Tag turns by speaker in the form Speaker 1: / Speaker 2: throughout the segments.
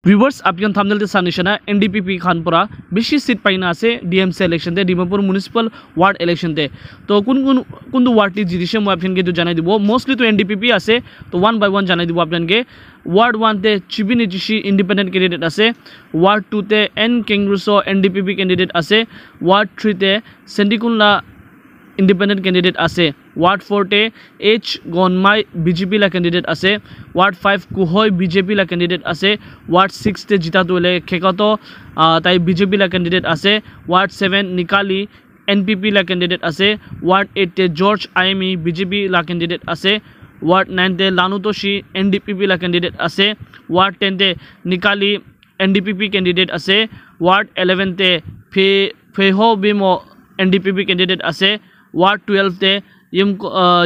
Speaker 1: Viewers আপনার thumbnail তে সানিশনা NDPP খান পরা বেশি সিট পাইনা আছে ডিএমসি ইলেকশন তে ডিমাপুর মিউনিসিপাল ওয়ার্ড ইলেকশন তে তো কোন ওয়ার্ড টি জিতিছে মই আপনাকে তো জানাই দিব মোস্টলি তো এনডিপিপি আছে তো ওয়ান বাই ওয়ান জানাই দিব আপনাকে ওয়ার্ড 1 তে চিবিনি জিসি ইন্ডিপেন্ডেন্ট ক্যান্ডিডেট আছে ওয়ার্ড 2 তে এন কেংরুসো এনডিপিপি ক্যান্ডিডেট আছে ওয়ার্ড 3 তে সেন্ডিকুল্লা independent candidate আছে ward 4 te h gonmai bjp la candidate আছে ward 5 kuhoi bjp la candidate আছে ward 6 te jita dole khekato tai bjp la candidate আছে ward 7 nikali npp la candidate আছে ward 8 te george imi bjp la candidate আছে ward 9 te lanutoshi ndpp la candidate আছে ward 10 te nikali ndpp candidate আছে ward 11 te feho bimo ndpp candidate আছে Ward 12 te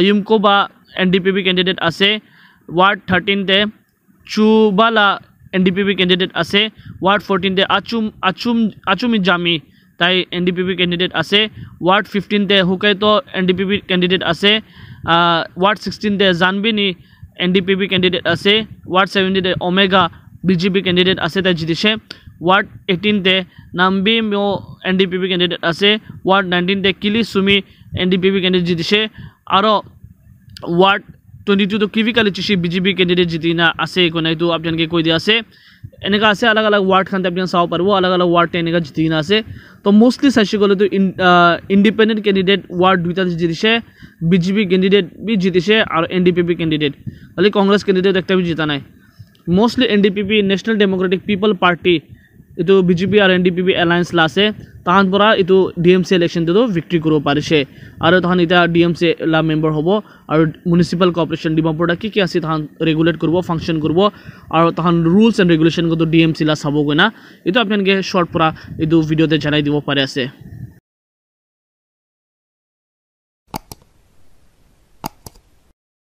Speaker 1: Yumkoba NDPP candidate ase Ward 13 te Chubala NDPP candidate ase Ward 14 te Achumi Jami tai NDPP candidate ase Ward 15 te Hukaito NDPP candidate ase Ward 16 te Zanbini NDPP candidate ase Ward 17 te Omega BJP candidate ase tai jitishe Ward 18 te Nambi Mo NDPP candidate ase Ward 19 te Kili Sumi NDPP candidate জিতিছে আৰু word 22 তো কিভিকালি চিছি BJP candidate জিতিনা আছে কোনাই তো আপনাকে কই দিয়া আছে এনেকা আছে अलग अलग ওয়ার্ড খান আপনি চাও পারবো अलग अलग ওয়ার্ড এনেকা জিতিনা আছে তো মোস্টলি চাইছে গলে তো ইন্ডিপেন্ডেন্ট ক্যান্ডিডেট ওয়ার্ড দুইটা জিতিছে বিজেপি ক্যান্ডিডেট বি জিতিছে আর এনডিপিপি ক্যান্ডিডেট খালি কংগ্রেস ক্যান্ডিডেট একটা বি জিতা নাই মোস্টলি এনডিপিপি ন্যাশনাল ডেমোক্রেটিক পিপল পার্টি itu BJP আর NDPP alliance লাসে তাহান পরা itu DMC election তো victory করব পারিছে আর তাহান এটা DMC লা মেম্বার হবো আর মিউনিসিপাল কর্পোরেশন ডিমাপুরটা কি আছে তাহান রেগুলেট করব ফাংশন করব আর তাহান রুলস এন্ড রেগুলেশন কত DMC লা সাবো কইনা এটা আপনাকে শর্ট পরা itu ভিডিওতে জানাই দিব পারে আছে।